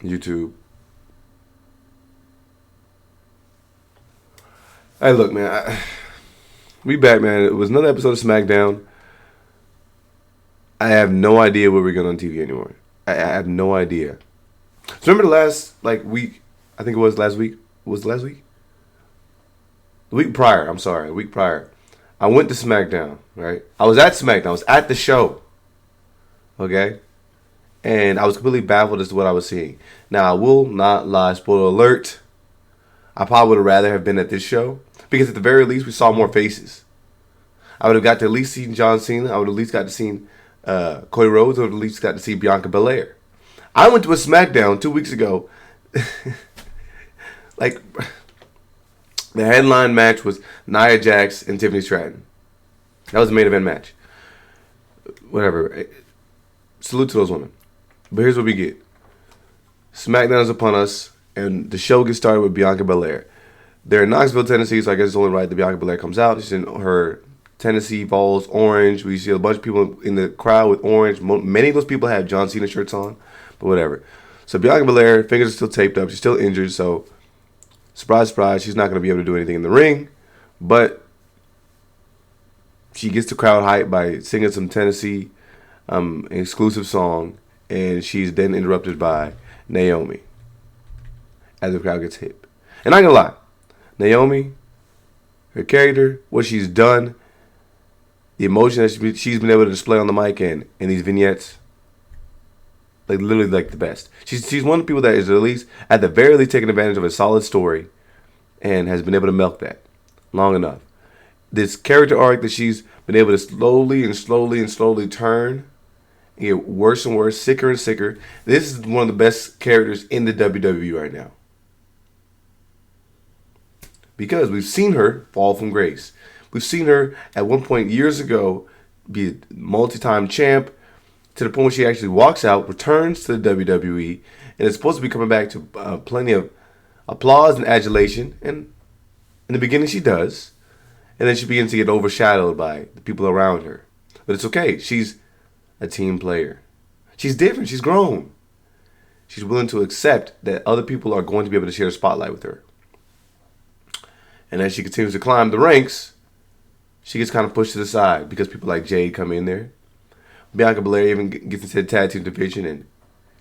YouTube. Hey, look, man. We back, man. It was another episode of SmackDown. I have no idea what we're going on TV anymore. I have no idea. So remember the last, week? I think it was last week. Was it last week? The week prior. I'm sorry. The week prior. I went to SmackDown, right? I was at SmackDown. I was at the show. Okay? And I was completely baffled as to what I was seeing. Now, I will not lie. Spoiler alert. I probably would have rather have been at this show. Because at the very least, we saw more faces. I would have got to at least see John Cena. I would have at least got to see Cody Rhodes. I would have at least got to see Bianca Belair. I went to a SmackDown 2 weeks ago. The headline match was Nia Jax and Tiffany Stratton. That was the main event match. Whatever. Salute to those women. But here's what we get. SmackDown is upon us, and the show gets started with Bianca Belair. They're in Knoxville, Tennessee, so I guess it's only right that Bianca Belair comes out. She's in her Tennessee Balls orange. We see a bunch of people in the crowd with orange. Many of those people have John Cena shirts on, but whatever. So Bianca Belair, fingers are still taped up. She's still injured, so surprise, surprise, she's not going to be able to do anything in the ring. But she gets the crowd hyped by singing some Tennessee exclusive song, and she's then interrupted by NAOMI as the crowd gets hip. And I'm not going to lie. NAOMI, her character, what she's done, the emotion that she's been able to display on the mic and in these vignettes, literally the best. She's one of the people that is at the very least taking advantage of a solid story and has been able to milk that long enough. This character arc that she's been able to slowly turn and get worse and worse, sicker and sicker. This is one of the best characters in the WWE right now. Because we've seen her fall from grace. We've seen her at one point years ago be a multi-time champ to the point where she actually walks out, returns to the WWE, and is supposed to be coming back to plenty of applause and adulation. And in the beginning she does. And then she begins to get overshadowed by the people around her. But it's okay. She's a team player. She's different. She's grown. She's willing to accept that other people are going to be able to share the spotlight with her. And as she continues to climb the ranks, she gets kind of pushed to the side because people like Jade come in there. Bianca Belair even gets into the tag team division and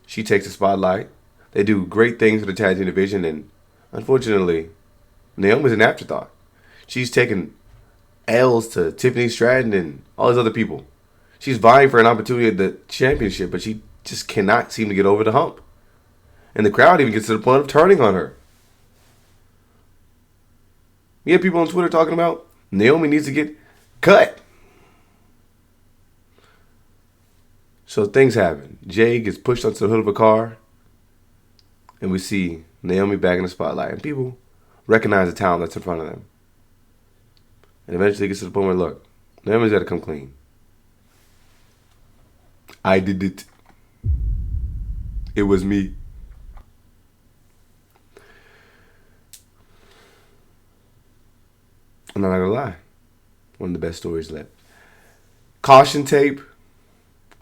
she takes the spotlight. They do great things for the tag team division, and unfortunately, Naomi's an afterthought. She's taking L's to Tiffany Stratton and all these other people. She's vying for an opportunity at the championship, but she just cannot seem to get over the hump. And the crowd even gets to the point of turning on her. You have people on Twitter talking about Naomi needs to get cut. So things happen. Jay gets pushed onto the hood of a car, and we see Naomi back in the spotlight. And people recognize the talent that's in front of them. And eventually it gets to the point where, look, Naomi's got to come clean. I did it. It was me. I'm not gonna lie. One of the best stories left. Caution tape.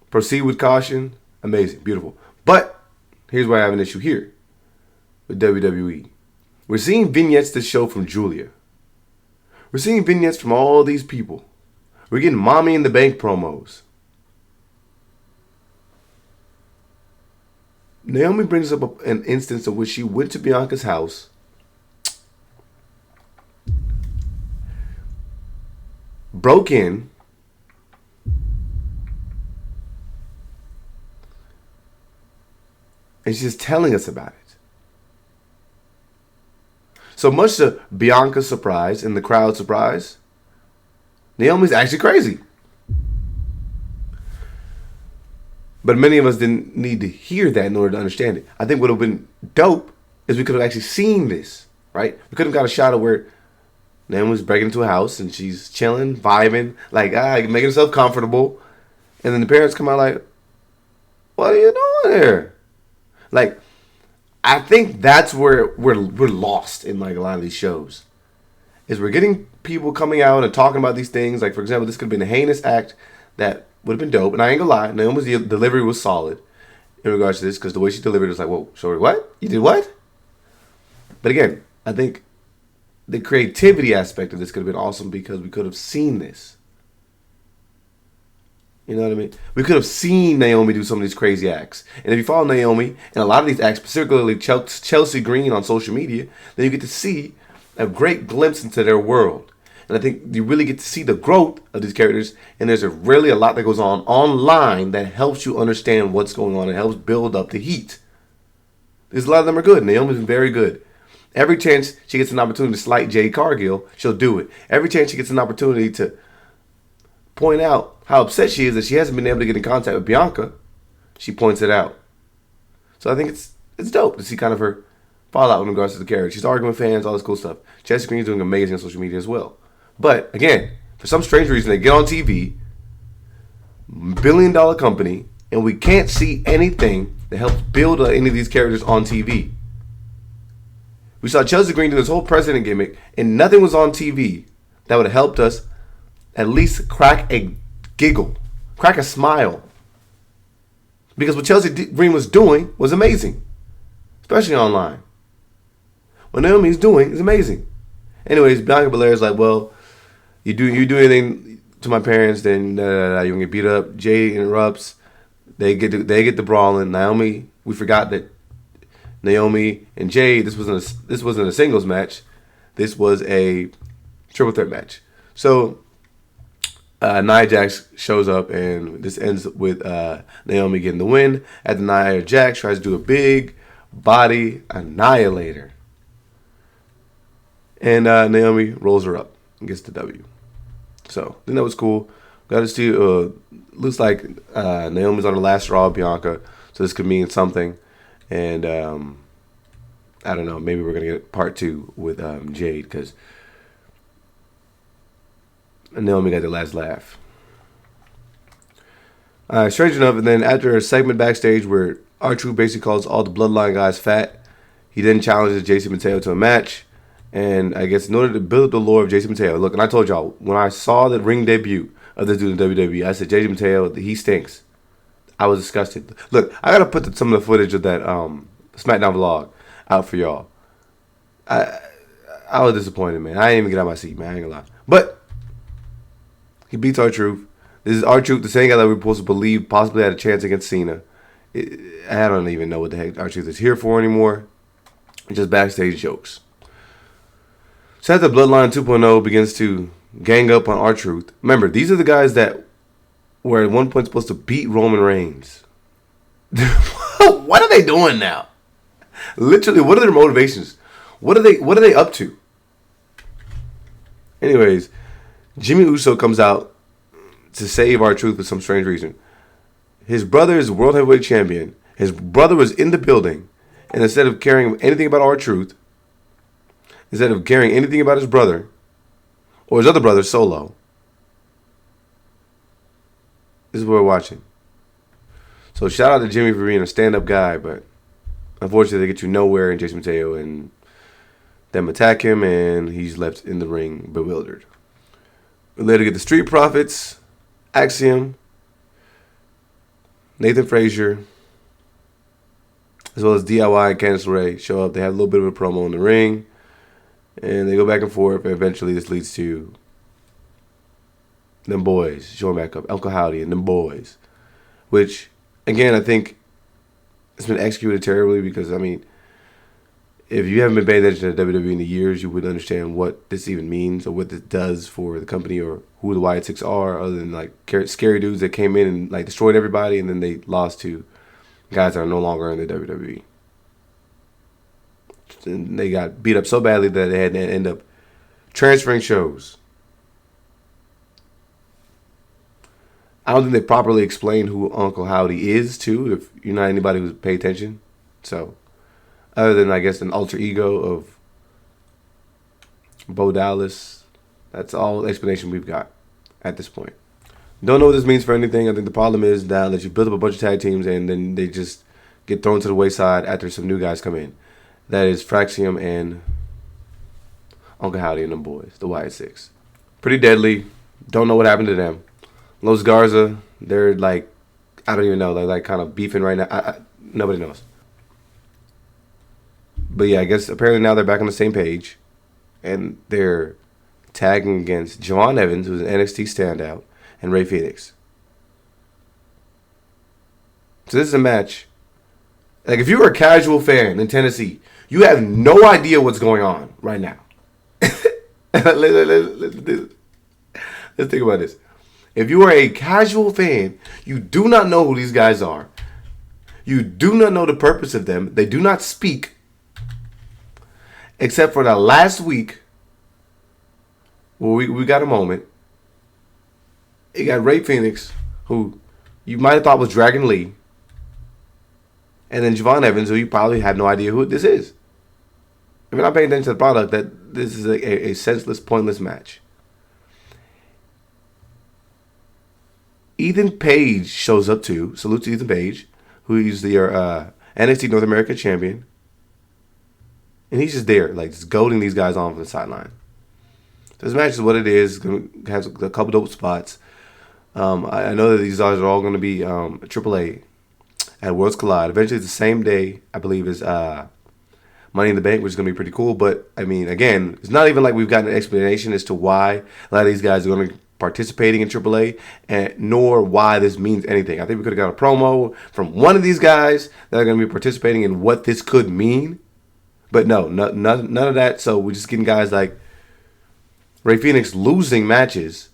Proceed with caution. Amazing. Beautiful. But here's where I have an issue here with WWE. We're seeing vignettes this show from Julia. We're seeing vignettes from all these people. We're getting Mommy in the Bank promos. Naomi brings up an instance of which she went to Bianca's house, broke in, and she's telling us about it. So much to Bianca's surprise and the crowd's surprise, Naomi's actually crazy. But many of us didn't need to hear that in order to understand it. I think what would have been dope is we could have actually seen this, right? We could have got a shot of where Naomi's breaking into a house and she's chilling, vibing, making herself comfortable. And then the parents come out like, what are you doing here? I think that's where we're lost in a lot of these shows. Is we're getting people coming out and talking about these things. For example, this could have been a heinous act that would have been dope. And I ain't gonna lie, Naomi's delivery was solid. in regards to this, because the way she delivered it was like, whoa, sorry, what? You did what? But again, I think the creativity aspect of this could have been awesome because we could have seen this. You know what I mean? We could have seen Naomi do some of these crazy acts. And if you follow Naomi and a lot of these acts, particularly Chelsea Green on social media, then you get to see a great glimpse into their world. And I think you really get to see the growth of these characters. And there's really a lot that goes on online that helps you understand what's going on and helps build up the heat. There's a lot of them are good. Naomi's been very good. Every chance she gets an opportunity to slight Jade Cargill, she'll do it. Every chance she gets an opportunity to point out how upset she is that she hasn't been able to get in contact with Bianca, she points it out. So I think it's dope to see kind of her fallout in regards to the character. She's arguing with fans, all this cool stuff. Chelsea Green's doing amazing on social media as well. But again, for some strange reason, they get on TV, billion-dollar company, and we can't see anything that helps build any of these characters on TV. We saw Chelsea Green do this whole president gimmick, and nothing was on TV that would have helped us at least crack a giggle, crack a smile. Because what Chelsea Green was doing was amazing, especially online. What Naomi's doing is amazing. Anyways, Bianca Belair is like, well, you do anything to my parents, then you're gonna get beat up. Jay interrupts. They get the brawling. Naomi, we forgot that Naomi and Jay, this wasn't a singles match. This was a triple threat match. So Nia Jax shows up, and this ends with Naomi getting the win. At the Nia Jax tries to do a big body annihilator, and Naomi rolls her up and gets the W. So I think that was cool. Got to see. Looks like Naomi's on the last straw of Bianca, so this could mean something. And I don't know. Maybe we're gonna get part 2 with Jade, because Naomi got the last laugh. Strange enough, and then after a segment backstage where R-Truth basically calls all the Bloodline guys fat, he then challenges Jason Mateo to a match. And I guess in order to build up the lore of Jason Mateo, look, and I told y'all, when I saw the ring debut of this dude in WWE, I said, Jason Mateo, he stinks. I was disgusted. Look, I got to put some of the footage of that SmackDown vlog out for y'all. I was disappointed, man. I didn't even get out of my seat, man. I ain't gonna lie. But he beats R-Truth. This is R-Truth, the same guy that we were supposed to believe possibly had a chance against Cena. I don't even know what the heck R-Truth is here for anymore. It's just backstage jokes. So after Bloodline 2.0 begins to gang up on R-Truth. Remember, these are the guys that were at one point supposed to beat Roman Reigns. What are they doing now? Literally, what are their motivations? What are they up to? Anyways, Jimmy Uso comes out to save R-Truth for some strange reason. His brother is World Heavyweight Champion. His brother was in the building, and instead of caring anything about R-Truth, instead of caring anything about his brother or his other brother, Solo, this is what we're watching. So shout out to Jimmy for being a stand-up guy, but unfortunately they get you nowhere in Jason Mateo, and them attack him, and he's left in the ring bewildered. We later get the Street Profits, Axiom, Nathan Frazier, as well as DIY and Candice LeRae show up. They have a little bit of a promo in the ring, and they go back and forth, and eventually this leads to them boys showing back up, Uncle Howdy and them boys, which, again, I think it's been executed terribly because, I mean, if you haven't been paying attention to WWE in the years, you would understand what this even means or what this does for the company or who the WYATT are, other than like scary dudes that came in and like destroyed everybody, and then they lost to guys that are no longer in the WWE. And they got beat up so badly that they had to end up transferring shows. I don't think they properly explained who Uncle Howdy is, too, if you're not anybody who's paid attention. So, other than, I guess, an alter ego of Bo Dallas, that's all the explanation we've got at this point. Don't know what this means for anything. I think the problem is now that you build up a bunch of tag teams and then they just get thrown to the wayside after some new guys come in. That is Fraxium and Uncle Howdy and them boys, the WYATT. Pretty deadly. Don't know what happened to them. Los Garza, they're like, I don't even know. They're like kind of beefing right now. Nobody knows. But yeah, I guess apparently now they're back on the same page. And they're tagging against Javon Evans, who's an NXT standout, and Rey FENIX. So this is a match. Like, if you're a casual fan in Tennessee, you have no idea what's going on right now. Let's think about this. If you are a casual fan, you do not know who these guys are. You do not know the purpose of them. They do not speak. Except for the last week, where we got a moment. You got Rey FENIX, who you might have thought was Dragon Lee. And then Javon Evans, who you probably have no idea who this is. If you're not paying attention to the product, that this is a senseless, pointless match. Ethan Page shows up too. Salute to Ethan Page, who is the NXT North American champion. And he's just there, like, just goading these guys on from the sideline. This match is what it is. It has a couple dope spots. I know that these guys are all going to be AAA at Worlds Collide. Eventually, it's the same day, I believe, as Money in the Bank, which is going to be pretty cool. But, I mean, again, it's not even like we've gotten an explanation as to why a lot of these guys are going to be participating in AAA, and nor why this means anything. I think we could have got a promo from one of these guys that are going to be participating in what this could mean. But no, none of that. So we're just getting guys like Rey FENIX losing matches,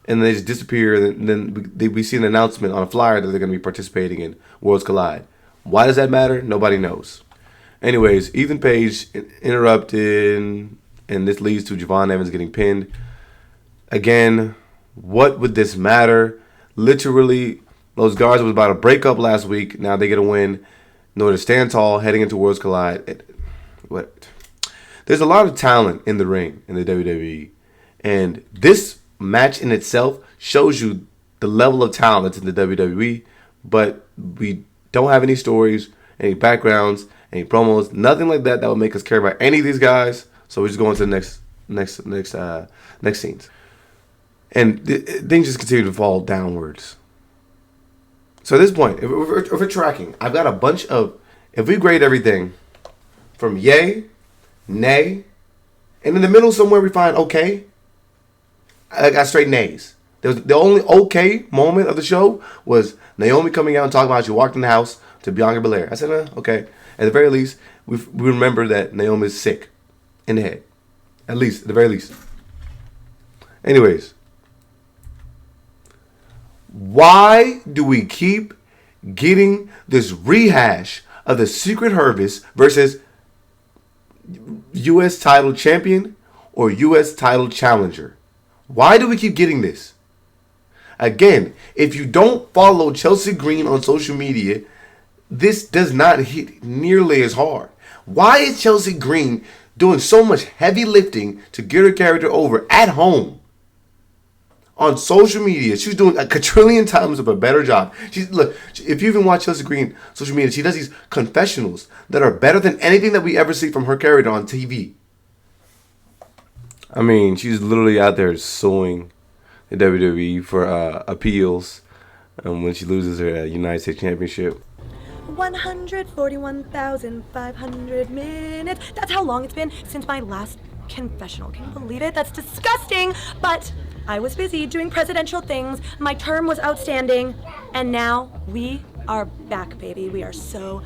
and they just disappear. And then we see an announcement on a flyer that they're going to be participating in Worlds Collide. Why does that matter? Nobody knows. Anyways, Ethan Page interrupted, and this leads to Javon Evans getting pinned. Again, what would this matter? Literally, those guards was about to break up last week. Now they get a win. In order to stand tall heading into Worlds Collide. There's a lot of talent in the ring in the WWE. And this match in itself shows you the level of talent that's in the WWE. But we don't have any stories, any backgrounds, any promos, nothing like that would make us care about any of these guys. So we just go on to the next scenes. And things just continue to fall downwards. So at this point, if we're tracking, I've got a bunch of, if we grade everything from yay, nay, and in the middle somewhere we find okay, I got straight nays. The only okay moment of the show was Naomi coming out and talking about how she walked in the house to Bianca Belair. I said, okay. At the very least, we remember that Naomi is sick in the head. At least, at the very least. Anyways. Why do we keep getting this rehash of the Secret Harvest versus U.S. title champion or U.S. title challenger? Why do we keep getting this? Again, if you don't follow Chelsea Green on social media, this does not hit nearly as hard. Why is Chelsea Green doing so much heavy lifting to get her character over at home? On social media, she's doing a quadrillion times of a better job. Look, if you even watch Chelsea Green social media, she does these confessionals that are better than anything that we ever see from her character on TV. I mean, she's literally out there suing the WWE for appeals when she loses her United States Championship. 141,500 minutes. That's how long it's been since my last confessional. Can you believe it? That's disgusting. But I was busy doing presidential things. My term was outstanding. And now we are back, baby. We are so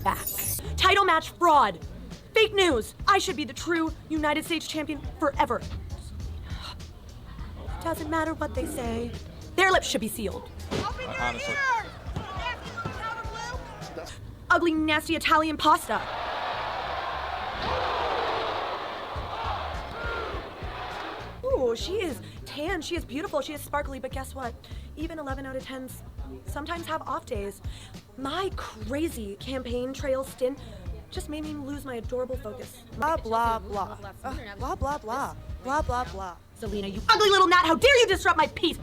back. Title match fraud. Fake news. I should be the true United States champion forever. Doesn't matter what they say. Their lips should be sealed. Honestly. Ugly, nasty Italian pasta. Ooh, she is tan, she is beautiful, she is sparkly, but guess what? Even 11 out of 10s sometimes have off days. My crazy campaign trail stint just made me lose my adorable focus. Blah, blah, blah. Blah, blah, blah. Blah, blah, blah. Zelina, you ugly little gnat, how dare you disrupt my peace!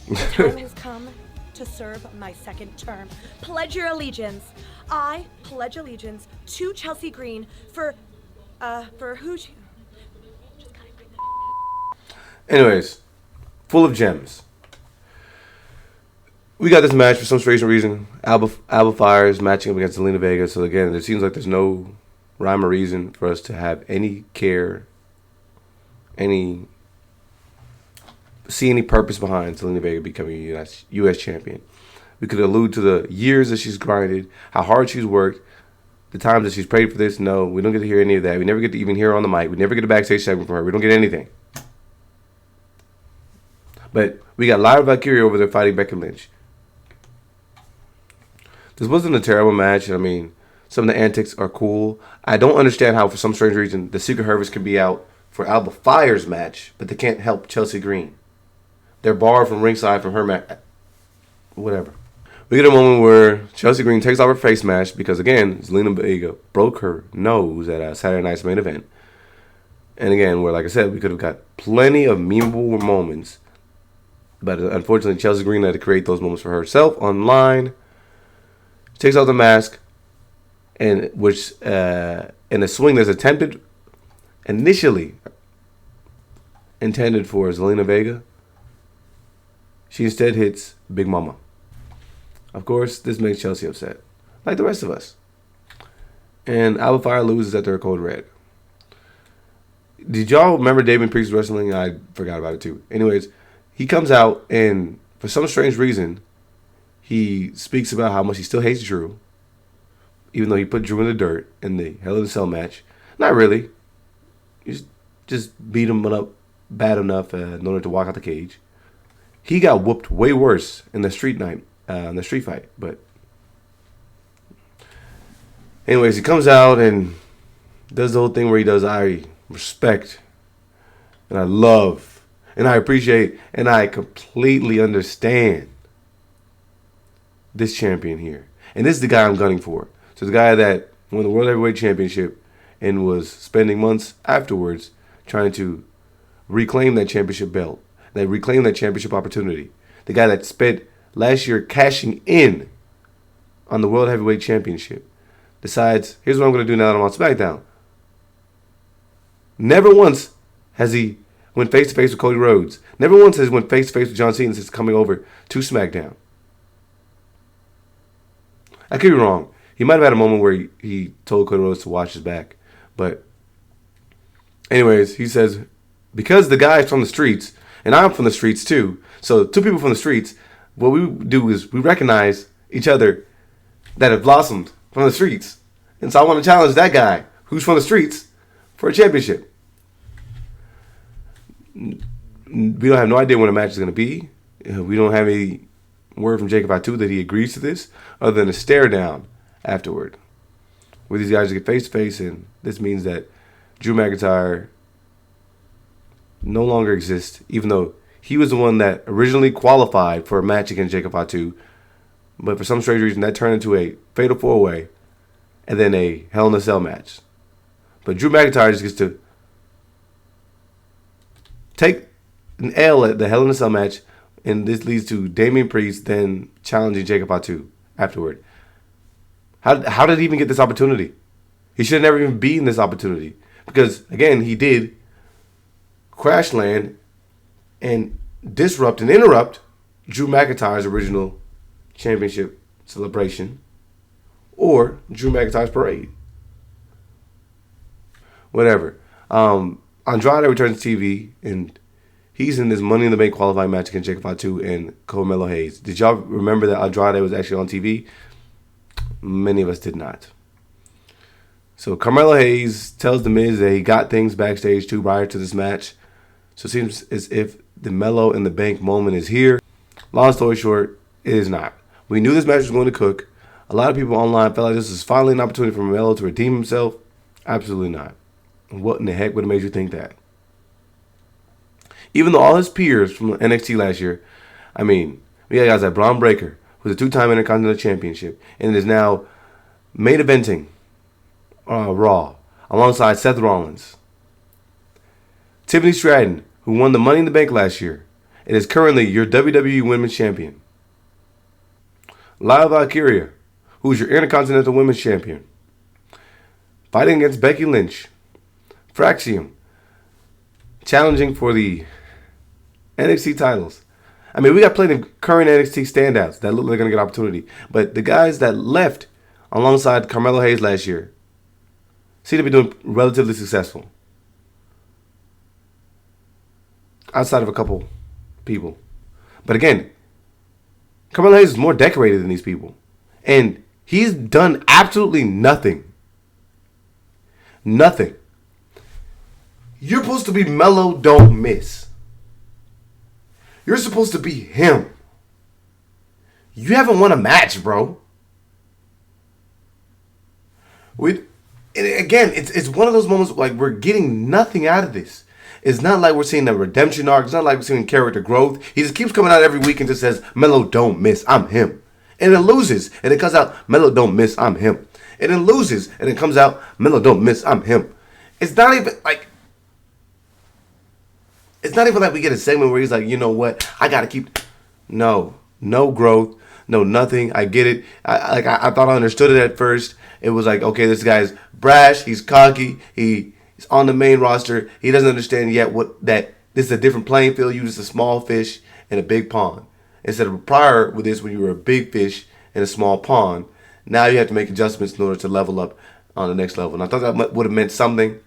The time has come to serve my second term. Pledge your allegiance. I pledge allegiance to Chelsea Green for who she... Anyways, full of gems. We got this match for some strange reason. ALBA FYRE is matching up against ZELINA VEGA. So again, it seems like there's no rhyme or reason for us to have any care, see any purpose behind ZELINA VEGA becoming a U.S. champion. We could allude to the years that she's grinded, how hard she's worked, the times that she's prayed for this. No, we don't get to hear any of that. We never get to even hear her on the mic. We never get a backstage segment from her. We don't get anything. But we got Lyra Valkyria over there fighting Becky Lynch. This wasn't a terrible match. I mean, some of the antics are cool. I don't understand how, for some strange reason, the Secret Service can be out for ALBA FYRE's match, but they can't help Chelsea Green. They're barred from ringside from her match. Whatever. We get a moment where Chelsea Green takes off her face mask because, again, ZELINA VEGA broke her nose at a Saturday Night's Main Event. And again, where, like I said, we could have got plenty of memeable moments. But unfortunately, Chelsea Green had to create those moments for herself online. Takes off the mask, and which in a swing that's initially intended for ZELINA VEGA, she instead hits Big Mama. Of course, this makes Chelsea upset, like the rest of us. And ALBA FYRE loses at their code red. Did y'all remember Damian Priest wrestling? I forgot about it too. Anyways, he comes out and for some strange reason, he speaks about how much he still hates Drew, even though he put Drew in the dirt in the Hell in a Cell match. Not really. He just beat him up bad enough in order to walk out the cage. He got whooped way worse in the street fight. But anyways, he comes out and does the whole thing where he does, I respect and I love and I appreciate and I completely understand this champion here. And this is the guy I'm gunning for. So the guy that won the World Heavyweight Championship and was spending months afterwards trying to reclaim that championship belt, that reclaim that championship opportunity. The guy that spent last year cashing in on the World Heavyweight Championship decides, here's what I'm going to do now that I'm on SmackDown. Never once has he went face-to-face with Cody Rhodes. Never once has he went face-to-face with John Cena since coming over to SmackDown. I could be wrong. He might have had a moment where he told Cody Rhodes to watch his back. But anyways, he says, because the guy's from the streets, and I'm from the streets too, so two people from the streets, what we do is we recognize each other that have blossomed from the streets. And so I want to challenge that guy who's from the streets for a championship. We don't have no idea when the match is going to be. We don't have any word from Jacob FATU that he agrees to this, other than a stare down afterward, where these guys get face to face, and this means that Drew McIntyre no longer exists, even though he was the one that originally qualified for a match against Jacob FATU, but for some strange reason that turned into a fatal 4-way and then a Hell in a Cell match. But Drew McIntyre just gets to take an L at the Hell in a Cell match. And this leads to Damian Priest then challenging Jacob FATU afterward. How did he even get this opportunity? He should never even be in this opportunity. Because, again, he did crash land and disrupt and interrupt Drew McIntyre's original championship celebration or Drew McIntyre's parade. Whatever. Andrade returns to TV and he's in this Money in the Bank qualifying match against Jacob FATU and CARMELO Hayes. Did y'all remember that Andrade was actually on TV? Many of us did not. So CARMELO Hayes tells The Miz that he got things backstage too prior to this match. So it seems as if the Mellow in the Bank moment is here. Long story short, it is not. We knew this match was going to cook. A lot of people online felt like this was finally an opportunity for Mellow to redeem himself. Absolutely not. What in the heck would have made you think that? Even though all his peers from NXT last year, I mean, we got guys like Braun Breaker, who's a two-time Intercontinental Championship, and is now main eventing Raw alongside Seth Rollins. Tiffany Stratton, who won the Money in the Bank last year, and is currently your WWE Women's Champion. Lyra Valkyria, who's your Intercontinental Women's Champion, fighting against Becky Lynch. Fraxium, challenging for the NXT titles. I mean, we got plenty of current NXT standouts that look like they're going to get opportunity. But the guys that left alongside Carmelo Hayes last year seem to be doing relatively successful. Outside of a couple people. But again, Carmelo Hayes is more decorated than these people. And he's done absolutely nothing. Nothing. You're supposed to be Melo, don't miss. You're supposed to be him. You haven't won a match, bro. Again, it's one of those moments like we're getting nothing out of this. It's not like we're seeing a redemption arc. It's not like we're seeing character growth. He just keeps coming out every week and just says, Melo, don't miss, I'm him. And it loses. And it comes out, Melo, don't miss, I'm him. And it loses. And it comes out, Melo, don't miss, I'm him. It's not even like we get a segment where he's like, you know what, I got to keep. No growth. No, nothing. I get it. I thought I understood it at first. It was like, okay, this guy's brash. He's cocky. He's on the main roster. He doesn't understand yet that this is a different playing field. You're just a small fish in a big pond. Instead of prior with this, when you were a big fish in a small pond, now you have to make adjustments in order to level up on the next level. And I thought that would have meant something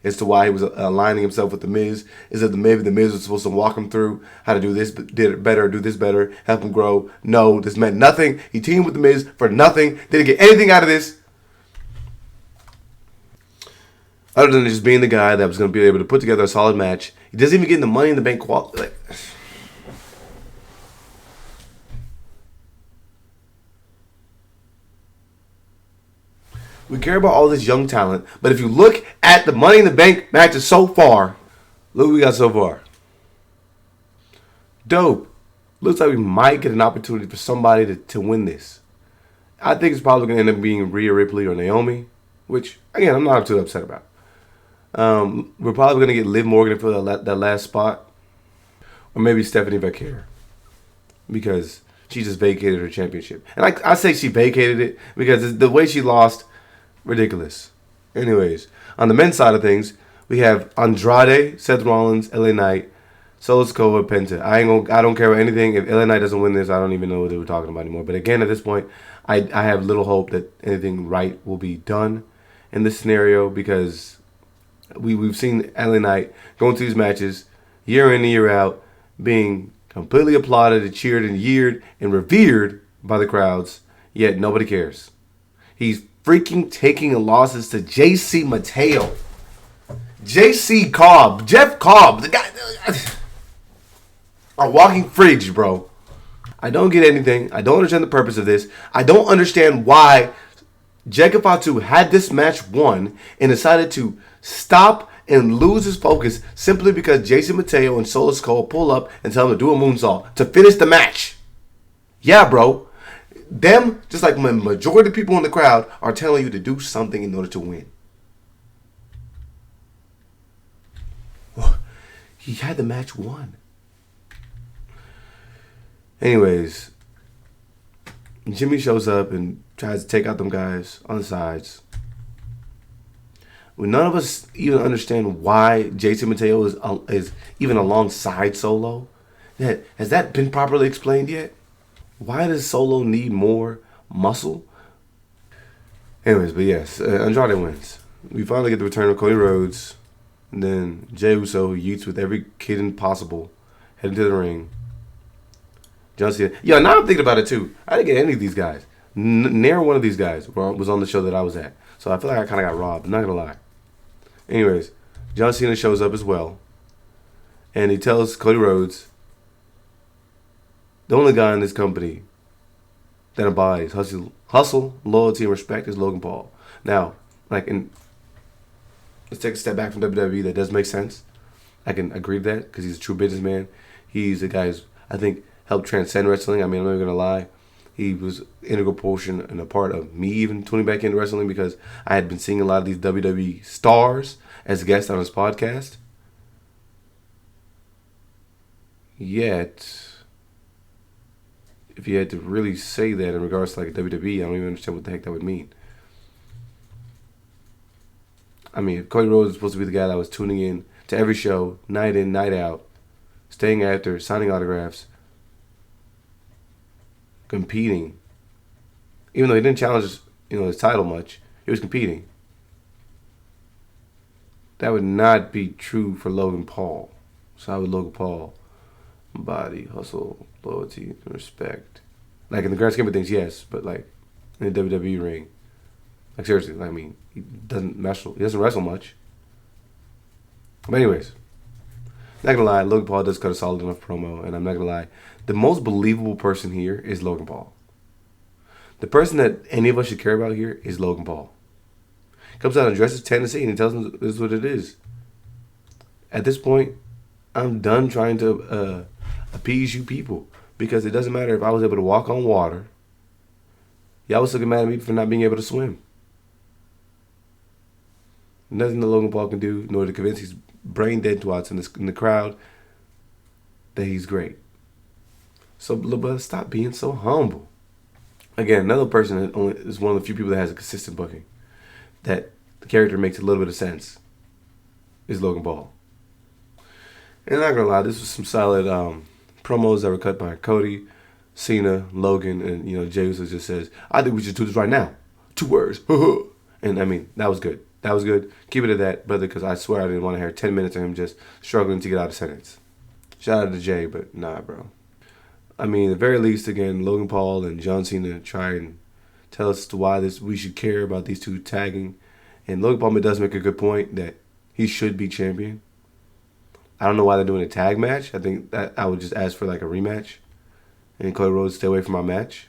as to why he was aligning himself with The Miz. Is that maybe The Miz was supposed to walk him through how to do this better, do this better, help him grow. No, this meant nothing. He teamed with The Miz for nothing. Didn't get anything out of this. Other than just being the guy that was going to be able to put together a solid match. He doesn't even get the Money in the Bank quality. Like, we care about all this young talent, but if you look at the Money in the Bank matches so far, look what we got so far. Dope. Looks like we might get an opportunity for somebody to win this. I think it's probably going to end up being Rhea Ripley or Naomi, which, again, I'm not too upset about. We're probably going to get Liv Morgan for that last spot. Or maybe Stephanie Vaquer. Because she just vacated her championship. And I say she vacated it because the way she lost, ridiculous. Anyways, on the men's side of things, we have Andrade, Seth Rollins, LA Knight, Solo Sikoa, Penta. I don't care about anything. If LA Knight doesn't win this, I don't even know what they were talking about anymore. But again, at this point, I have little hope that anything right will be done in this scenario because we've seen LA Knight going through these matches year in and year out, being completely applauded and cheered and yeared and revered by the crowds, yet nobody cares. He's freaking taking losses to JC Mateo. JC Cobb. Jeff Cobb. The guy. A walking fridge, bro. I don't get anything. I don't understand the purpose of this. I don't understand why FATU had this match won and decided to stop and lose his focus simply because Jason Mateo and Solo Sikoa pull up and tell him to do a moonsault to finish the match. Yeah, bro. Them, just like the majority of people in the crowd, are telling you to do something in order to win. He had the match won. Anyways, Jimmy shows up and tries to take out them guys on the sides. When none of us even understand why Jason Mateo is even alongside Solo. Has that been properly explained yet? Why does Solo need more muscle? Anyways, but yes, Andrade wins. We finally get the return of Cody Rhodes. And then Jey Uso yeets with every kid possible, heading to the ring. John Cena. Yeah, now I'm thinking about it too. I didn't get any of these guys. Never one of these guys was on the show that I was at. So I feel like I kind of got robbed. I'm not going to lie. Anyways, John Cena shows up as well. And he tells Cody Rhodes, the only guy in this company that embodies hustle, loyalty, and respect is Logan Paul. Now, let's take a step back from WWE. That does make sense. I can agree with that because he's a true businessman. He's a guy who's, I think, helped transcend wrestling. I mean, I'm not going to lie. He was an integral portion and a part of me even tuning back into wrestling because I had been seeing a lot of these WWE stars as guests on his podcast. Yet, if you had to really say that in regards to like WWE, I don't even understand what the heck that would mean. I mean, if Cody Rhodes was supposed to be the guy that was tuning in to every show, night in, night out, staying after, signing autographs, competing. Even though he didn't challenge, his title much, he was competing. That would not be true for Logan Paul. So how would Logan Paul embody hustle, loyalty, and respect? Like in the grand scheme of things, yes, but like in the WWE ring, like seriously, I mean, he doesn't wrestle much. But anyways, not gonna lie, Logan Paul does cut a solid enough promo, and I'm not gonna lie, the most believable person here is Logan Paul. The person that any of us should care about here is Logan Paul. Comes out and addresses Tennessee and he tells them this is what it is. At this point, I'm done trying to appease you people, because it doesn't matter if I was able to walk on water. Y'all was looking mad at me for not being able to swim. Nothing that Logan Paul can do in order to convince these brain dead twats in the crowd that he's great. So, but stop being so humble. Again, another person that is one of the few people that has a consistent booking, that the character makes a little bit of sense, is Logan Paul. And I'm not gonna lie, this was some solid promos that were cut by Cody, Cena, Logan, and Jey Uso just says, "I think we should do this right now." 2 words. And I mean, that was good. That was good. Keep it at that, brother, because I swear I didn't want to hear 10 minutes of him just struggling to get out a sentence. Shout out to Jay, but nah, bro. I mean, at the very least, again, Logan Paul and John Cena try and tell us why we should care about these two tagging. And Logan Paul does make a good point that he should be champion. I don't know why they're doing a tag match. I think that I would just ask for like a rematch. And Cody Rhodes stay away from my match.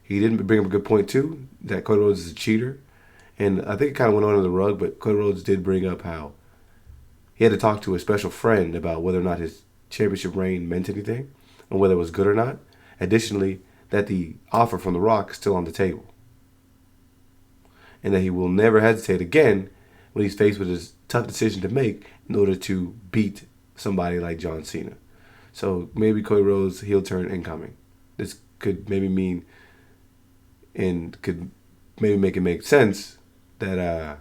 He didn't bring up a good point too, that Cody Rhodes is a cheater. And I think it kind of went under the rug, but Cody Rhodes did bring up how he had to talk to a special friend about whether or not his championship reign meant anything and whether it was good or not. Additionally, that the offer from The Rock is still on the table. And that he will never hesitate again when he's faced with his tough decision to make in order to beat somebody like John Cena. So maybe Cody Rhodes' heel turn incoming. This could maybe mean and could maybe make it make sense that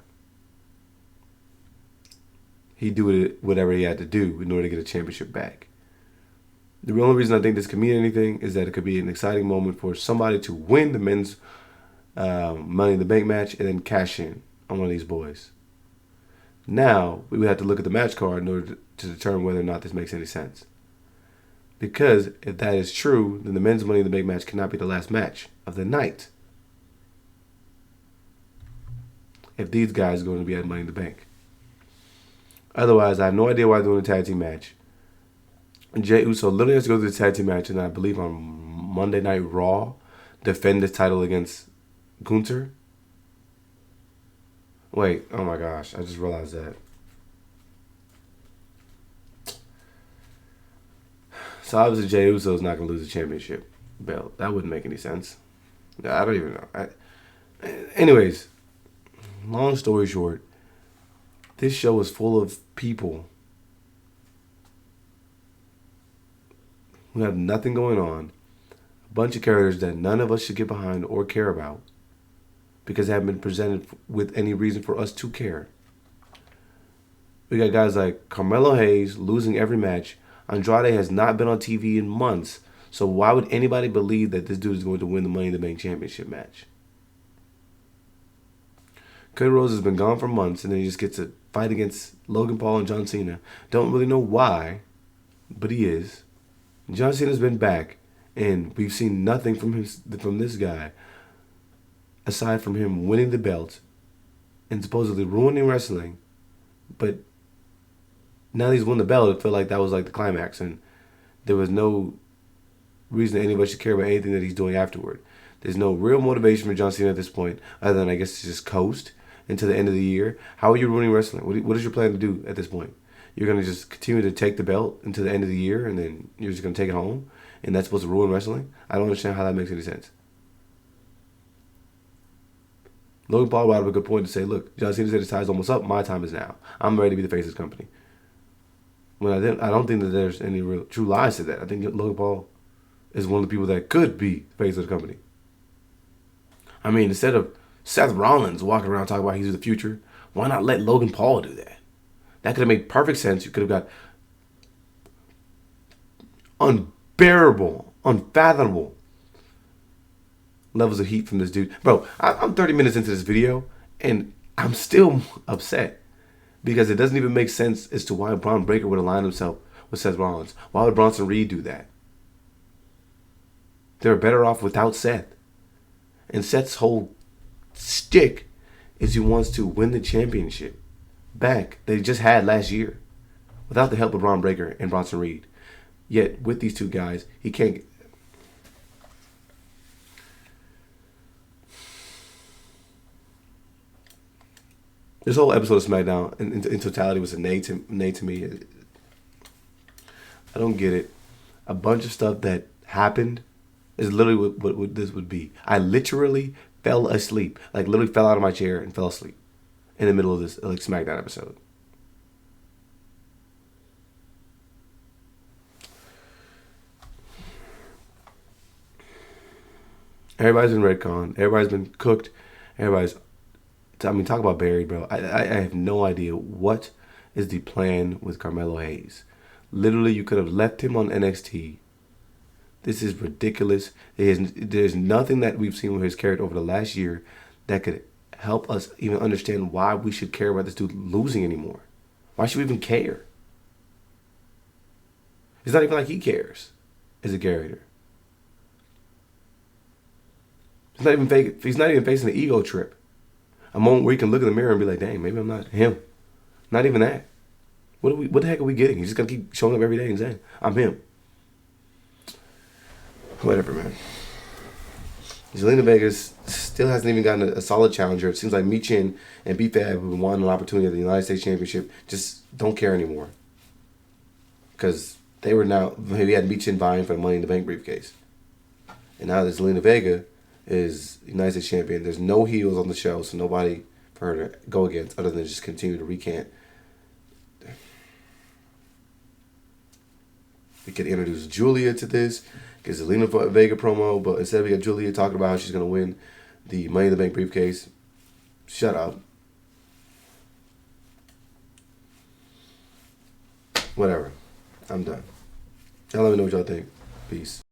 he do whatever he had to do in order to get a championship back. The only reason I think this could mean anything is that it could be an exciting moment for somebody to win the men's Money in the Bank match and then cash in on one of these boys. Now, we would have to look at the match card in order to determine whether or not this makes any sense. Because if that is true, then the men's Money in the Bank match cannot be the last match of the night. If these guys are going to be at Money in the Bank. Otherwise, I have no idea why they're doing a tag team match. Jey Uso literally has to go through the tag team match, and I believe on Monday Night Raw, defend his title against Gunther. Wait, oh my gosh, I just realized that. So obviously Jey Uso is not going to lose the championship belt. That wouldn't make any sense. I don't even know. Anyways, long story short, this show is full of people who have nothing going on. A bunch of characters that none of us should get behind or care about because they haven't been presented with any reason for us to care. We got guys like Carmelo Hayes losing every match. Andrade has not been on TV in months. So why would anybody believe that this dude is going to win the Money in the Bank championship match? Cody Rhodes has been gone for months, and then he just gets a fight against Logan Paul and John Cena. Don't really know why, but he is. John Cena's been back, and we've seen nothing from this guy aside from him winning the belt and supposedly ruining wrestling. But now that he's won the belt, it felt like that was like the climax, and there was no reason that anybody should care about anything that he's doing afterward. There's no real motivation for John Cena at this point, other than I guess to just coast into the end of the year. How are you ruining wrestling? What is your plan to do at this point? You're going to just continue to take the belt into the end of the year, and then you're just going to take it home, and that's supposed to ruin wrestling? I don't understand how that makes any sense. Logan Paul brought up a good point to say, look, John Cena said his time's almost up. My time is now. I'm ready to be the face of this company. When I don't think that there's any real true lies to that. I think Logan Paul is one of the people that could be the face of the company. I mean, instead of Seth Rollins walking around talking about he's the future, why not let Logan Paul do that? That could have made perfect sense. You could have got unbearable, unfathomable levels of heat from this dude. Bro, I'm 30 minutes into this video, and I'm still upset. Because it doesn't even make sense as to why Braun Breaker would align himself with Seth Rollins. Why would Bronson Reed do that? They were better off without Seth. And Seth's whole stick is he wants to win the championship back that he just had last year without the help of Braun Breaker and Bronson Reed. Yet with these two guys, he can't. This whole episode of SmackDown in totality was a nay to me. I don't get it. A bunch of stuff that happened is literally what this would be. I literally fell asleep. Like literally fell out of my chair and fell asleep in the middle of this like SmackDown episode. Everybody's been retconned. Everybody's been cooked. Everybody's... I mean, talk about buried, bro. I have no idea what is the plan with Carmelo Hayes. Literally, you could have left him on NXT. This is ridiculous. There's nothing that we've seen with his character over the last year that could help us even understand why we should care about this dude losing anymore. Why should we even care? It's not even like he cares as a character. He's not even facing the ego trip. A moment where he can look in the mirror and be like, dang, maybe I'm not him. Not even that. What the heck are we getting? He's just going to keep showing up every day and saying, I'm him. Whatever, man. ZELINA Vegas still hasn't even gotten a solid challenger. It seems like Michin and B-Fab, who won an opportunity at the United States Championship, just don't care anymore. Because they were now, we had Michin vying for the Money in the Bank briefcase. And now that ZELINA Vega is United States champion, there's no heels on the show, so nobody for her to go against other than just continue to recant. We could introduce Julia to this, get ZELINA Vega promo, but instead we got Julia talking about how she's going to win the Money in the Bank briefcase. Shut up. Whatever. I'm done. Y'all let me know what y'all think. Peace.